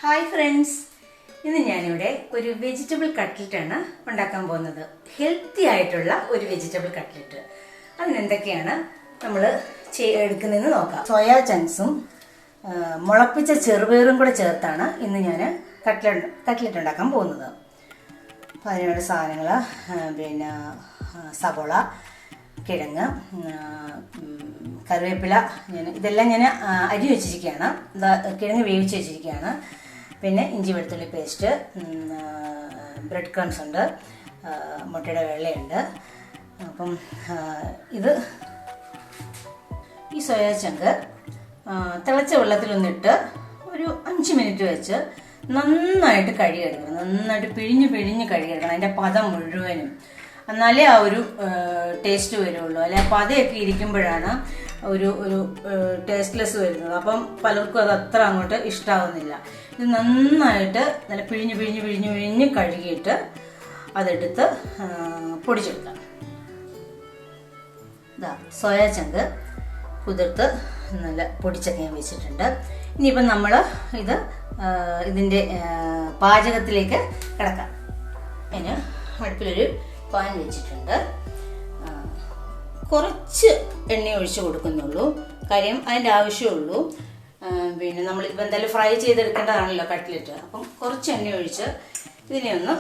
Hi friends, ഇന്ന് ഞാനിവിടെ ഒരു വെജിറ്റബിൾ കട്ട്ലറ്റാണ് ഉണ്ടാക്കാൻ പോകുന്നത്. ഹെൽത്തി ആയിട്ടുള്ള ഒരു വെജിറ്റബിൾ കട്ട്ലറ്റ്. അതിനെന്തൊക്കെയാണ് നമ്മൾ എടുക്കുന്നതെന്ന് നോക്കാം. സോയാ ചങ്ക്സും മുളപ്പിച്ച ചെറുപയറും കൂടെ ചേർത്താണ് ഇന്ന് ഞാൻ കട്ട്ലറ്റ് ഉണ്ടാക്കാൻ പോകുന്നത്. അപ്പോൾ അതിനുള്ള സാധനങ്ങൾ പിന്നെ സവോള, കിഴങ്ങ്, കറിവേപ്പില, ഇതെല്ലാം ഞാൻ അരി വെച്ചിരിക്കുകയാണ്. കിഴങ്ങ് വേവിച്ച് വെച്ചിരിക്കുകയാണ്. പിന്നെ ഇഞ്ചി വെളുത്തുള്ളി പേസ്റ്റ്, ബ്രെഡ് ക്രംസ് ഉണ്ട്, മുട്ടയുടെ വെള്ളയുണ്ട്. അപ്പം ഈ സോയാ ചങ്ക് തിളച്ച വെള്ളത്തിലൊന്നിട്ട് ഒരു 5 മിനിറ്റ് വെച്ച് നന്നായിട്ട് കഴുകിയെടുക്കണം. നന്നായിട്ട് പിഴിഞ്ഞ് കഴുകിയെടുക്കണം, അതിൻ്റെ പദം മുഴുവനും. എന്നാലേ ആ ഒരു ടേസ്റ്റ് വരുള്ളൂ. അല്ലെ പതയൊക്കെ ഇരിക്കുമ്പോഴാണ് ഒരു ടേസ്റ്റ്ലെസ് വരുന്നത്. അപ്പം പലർക്കും അത് അത്ര അങ്ങോട്ട് ഇഷ്ടാവുന്നില്ല. ഇത് നന്നായിട്ട് നല്ല പിഴിഞ്ഞ് കഴുകിയിട്ട് അതെടുത്ത് പൊടിച്ചെടുക്കാം. ഇതാ സോയാ ചങ്ക് കുതിർത്ത് നല്ല പൊടിച്ചൊക്കെ ഞാൻ വെച്ചിട്ടുണ്ട്. ഇനിയിപ്പം നമ്മൾ ഇതിൻ്റെ പാചകത്തിലേക്ക് കിടക്കാം. അതിന് അടുപ്പിലൊരു പാൻ വെച്ചിട്ടുണ്ട്. കുറച്ച് എണ്ണ ഒഴിച്ച് കൊടുക്കുന്നുള്ളൂ, കാര്യം അതിൻ്റെ ആവശ്യമുള്ളൂ. പിന്നെ നമ്മളിപ്പോൾ എന്തായാലും ഫ്രൈ ചെയ്തെടുക്കേണ്ടതാണല്ലോ കട്ട്ലറ്റ്. അപ്പം കുറച്ച് എണ്ണ ഒഴിച്ച് ഇതിനെ ഒന്ന്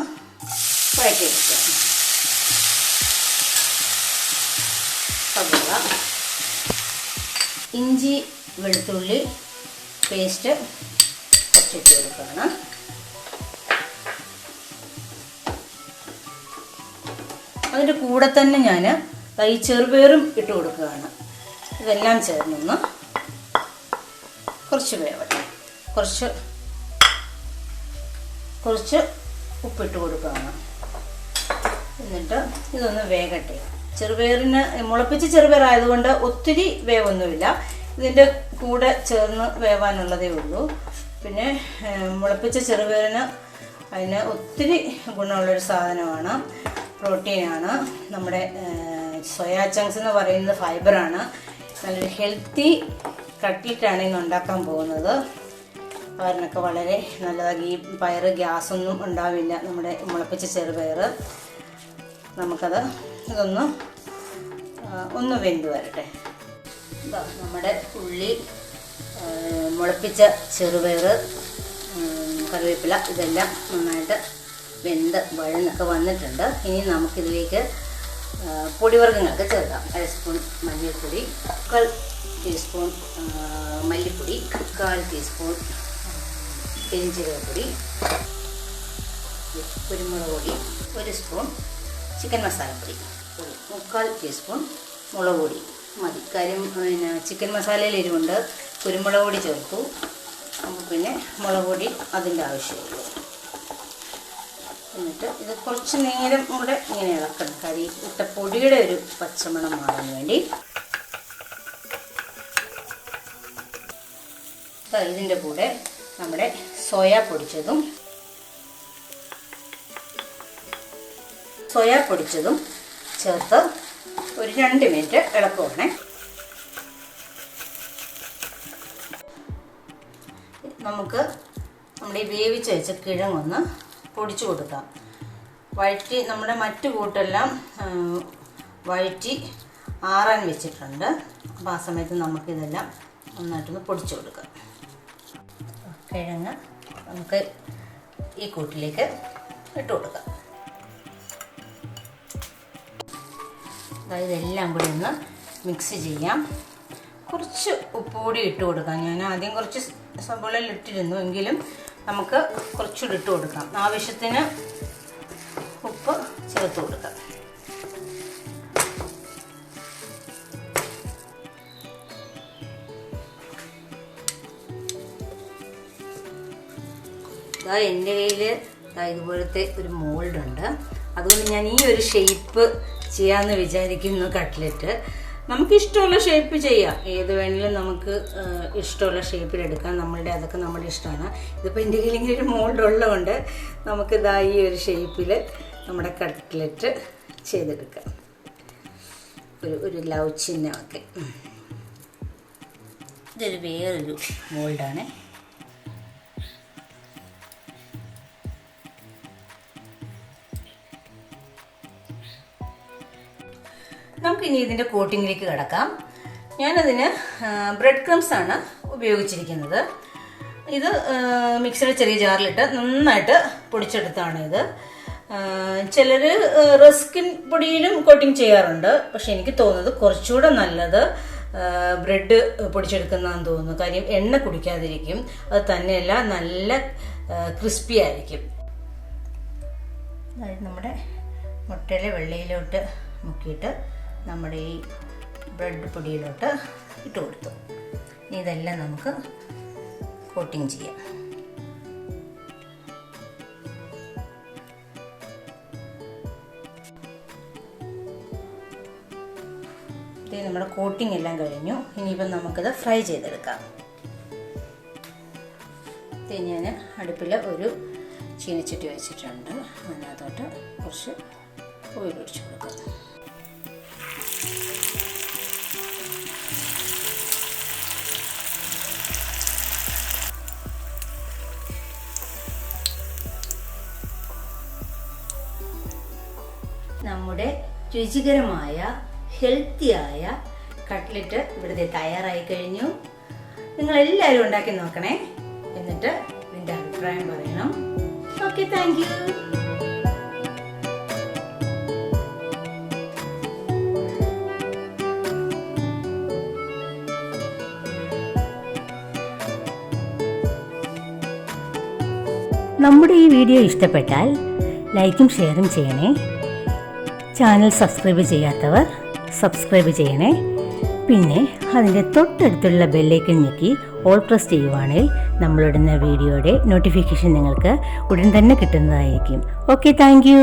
ഫ്രൈ ചെയ്തെടുക്കുക. സവോള, ഇഞ്ചി വെളുത്തുള്ളി പേസ്റ്റ് കുറച്ചിട്ട് കൊടുക്കണം. അതിൻ്റെ കൂടെ തന്നെ ഞാൻ ഈ ചെറുപയറും ഇട്ട് കൊടുക്കുകയാണ്. ഇതെല്ലാം ചേർന്നൊന്ന് കുറച്ച് വേവട്ടെ. കുറച്ച് ഉപ്പിട്ട് കൊടുക്കുകയാണ്. എന്നിട്ട് ഇതൊന്ന് വേകട്ടെ. ചെറുപയറിന് മുളപ്പിച്ച ചെറുപയറായതുകൊണ്ട് ഒത്തിരി വേവൊന്നുമില്ല. ഇതിൻ്റെ കൂടെ ചേർന്ന് വേവാനുള്ളതേ ഉള്ളൂ. പിന്നെ മുളപ്പിച്ച ചെറുപയറിന് അതിന് ഒത്തിരി ഗുണമുള്ളൊരു സാധനമാണ്, പ്രോട്ടീനാണ്. നമ്മുടെ സോയാ ചങ്ക്സ് എന്ന് പറയുന്നത് ഫൈബറാണ്. നല്ലൊരു ഹെൽത്തി കട്ട്ലറ്റാണ് ഇന്ന് ഉണ്ടാക്കാൻ പോകുന്നത്. അതിനൊക്കെ വളരെ നല്ലതാണ്. ഈ പയറ് ഗ്യാസൊന്നും ഉണ്ടാവില്ല, നമ്മുടെ മുളപ്പിച്ച ചെറുപയർ. ഇതൊന്ന് വെന്ത് വരട്ടെ. നമ്മുടെ ഉള്ളി, മുളപ്പിച്ച ചെറുപയർ, കറിവേപ്പില ഇതെല്ലാം നന്നായിട്ട് വെന്ത് വഴന്നൊക്കെ വന്നിട്ടുണ്ട്. ഇനി നമുക്കിതിലേക്ക് പൊടിവർഗ്ഗങ്ങളൊക്കെ ചേർക്കാം. 1 സ്പൂൺ മഞ്ഞൾപ്പൊടി, 1/4 ടീസ്പൂൺ മല്ലിപ്പൊടി, 1/4 ടീസ്പൂൺ പെരിഞ്ചീരകപ്പൊടി, കുരുമുളക് പൊടി, 1 സ്പൂൺ ചിക്കൻ മസാലപ്പൊടി, 1/4 ടീസ്പൂൺ മുളക് പൊടി മതി. കാര്യം പിന്നെ ചിക്കൻ മസാലയിൽ എരിവുണ്ട്, കുരുമുളക് പൊടി ചേർത്തു. അപ്പോൾ പിന്നെ മുളക് പൊടി അതിൻ്റെ ആവശ്യമുള്ളൂ. എന്നിട്ട് ഇത് കുറച്ച് നേരം കൂടെ ഇങ്ങനെ ഇളക്കണം. ഇട്ട പൊടിയുടെ ഒരു പച്ചമണം മാറാൻ വേണ്ടി. ഇതിൻ്റെ കൂടെ നമ്മുടെ സോയ പൊടിച്ചതും ചേർത്ത് ഒരു 2 മിനിറ്റ് ഇളക്കുവാണേ. നമുക്ക് നമ്മുടെ ഈ വേവിച്ച് വെച്ച കിഴങ്ങൊന്ന് പൊടിച്ചു കൊടുക്കാം. നമ്മുടെ മറ്റു കൂട്ടെല്ലാം വഴറ്റി ആറാൻ വെച്ചിട്ടുണ്ട്. അപ്പോൾ ആ സമയത്ത് നമുക്കിതെല്ലാം നന്നായിട്ടൊന്ന് പൊടിച്ചു കൊടുക്കാം. കിഴങ്ങ് നമുക്ക് ഈ കൂട്ടിലേക്ക് ഇട്ട് കൊടുക്കാം. ഇതെല്ലാം കൂടി ഒന്ന് മിക്സ് ചെയ്യാം. കുറച്ച് ഉപ്പ് കൂടി ഇട്ട് കൊടുക്കാം. ഞാൻ ആദ്യം കുറച്ച് സവോളയിൽ ഇട്ടിരുന്നു, എങ്കിലും നമുക്ക് കുറച്ചുകൂടി ഇട്ട് കൊടുക്കാം. ആവശ്യത്തിന് ഉപ്പ് ചേർത്ത് കൊടുക്കാം. എൻ്റെ കയ്യിൽ ഇതുപോലത്തെ ഒരു മോൾഡ് ഉണ്ട്. അതുകൊണ്ട് ഞാൻ ഈ ഒരു ഷേപ്പ് ചെയ്യാമെന്ന് വിചാരിക്കുന്നു കട്ട്ലറ്റ്. നമുക്കിഷ്ടമുള്ള ഷേപ്പ് ചെയ്യാം, ഏത് വേണമെങ്കിലും നമുക്ക് ഇഷ്ടമുള്ള ഷേപ്പിലെടുക്കാം. അതൊക്കെ നമ്മുടെ ഇഷ്ടമാണ്. ഇതിപ്പോൾ എൻ്റെ കയ്യിൽ ഇങ്ങനെ ഒരു മോൾഡ് ഉള്ളതുകൊണ്ട് നമുക്കിതാ ഈ ഒരു ഷേപ്പിൽ നമ്മുടെ കട്ട്ലറ്റ് ചെയ്തെടുക്കാം. ഒരു ലവ് ചിഹ്നമൊക്കെ. ഇതൊരു വേറൊരു മോൾഡാണ്. നമുക്കിനി ഇതിൻ്റെ കോട്ടിങ്ങിലേക്ക് കിടക്കാം. ഞാനതിന് ബ്രെഡ് ക്രംസ് ആണ് ഉപയോഗിച്ചിരിക്കുന്നത്. ഇത് മിക്സിയുടെ ചെറിയ ജാറിലിട്ട് നന്നായിട്ട് പൊടിച്ചെടുത്താണ് ഇത്. ചിലർ റസ്കിൻ പൊടിയിലും കോട്ടിങ് ചെയ്യാറുണ്ട്. പക്ഷെ എനിക്ക് തോന്നുന്നത് കുറച്ചുകൂടെ നല്ലത് ബ്രെഡ് പൊടിച്ചെടുക്കുന്നതാണെന്ന് തോന്നുന്നു. കാര്യം എണ്ണ കുടിക്കാതിരിക്കും, അത് തന്നെയല്ല നല്ല ക്രിസ്പി ആയിരിക്കും. അതായത് നമ്മുടെ മുട്ടയിലെ വെള്ളയിലോട്ട് മുക്കിയിട്ട് നമ്മുടെ ഈ ബ്രെഡ് പൊടിയിലോട്ട് ഇട്ട് കൊടുത്തു. ഇനി ഇതെല്ലാം നമുക്ക് കോട്ടിങ് ചെയ്യാം. നമ്മുടെ കോട്ടിങ് എല്ലാം കഴിഞ്ഞു. ഇനിയിപ്പം നമുക്കിത് ഫ്രൈ ചെയ്തെടുക്കാം. ഞാൻ അടുപ്പിൽ ഒരു ചീനച്ചട്ടി വെച്ചിട്ടുണ്ട്. അതിനകത്തോട്ട് കുറച്ച് ഓയിൽ ഒഴിച്ച് കൊടുക്കാം. നമ്മുടെ രുചികരമായ ഹെൽത്തിയായ കട്ട്ലറ്റ് ഇവിടുത്തെ തയ്യാറായി കഴിഞ്ഞു. നിങ്ങളെല്ലാവരും ഉണ്ടാക്കി നോക്കണേ. എന്നിട്ട് ഇതിൻ്റെ അഭിപ്രായം പറയണം. Okay, thank you. നമ്മുടെ ഈ വീഡിയോ ഇഷ്ടപ്പെട്ടാൽ ലൈക്കും ഷെയറും ചെയ്യണേ. ചാനൽ സബ്സ്ക്രൈബ് ചെയ്യാത്തവർ സബ്സ്ക്രൈബ് ചെയ്യണേ. പിന്നെ അതിൻ്റെ തൊട്ടടുത്തുള്ള ബെല്ലൈക്കൺ ഞെക്കി ഓൾ പ്രസ് ചെയ്യുവാണെങ്കിൽ നമ്മളിടുന്ന വീഡിയോയുടെ നോട്ടിഫിക്കേഷൻ നിങ്ങൾക്ക് ഉടൻ തന്നെ കിട്ടുന്നതായിരിക്കും. Okay, thank you.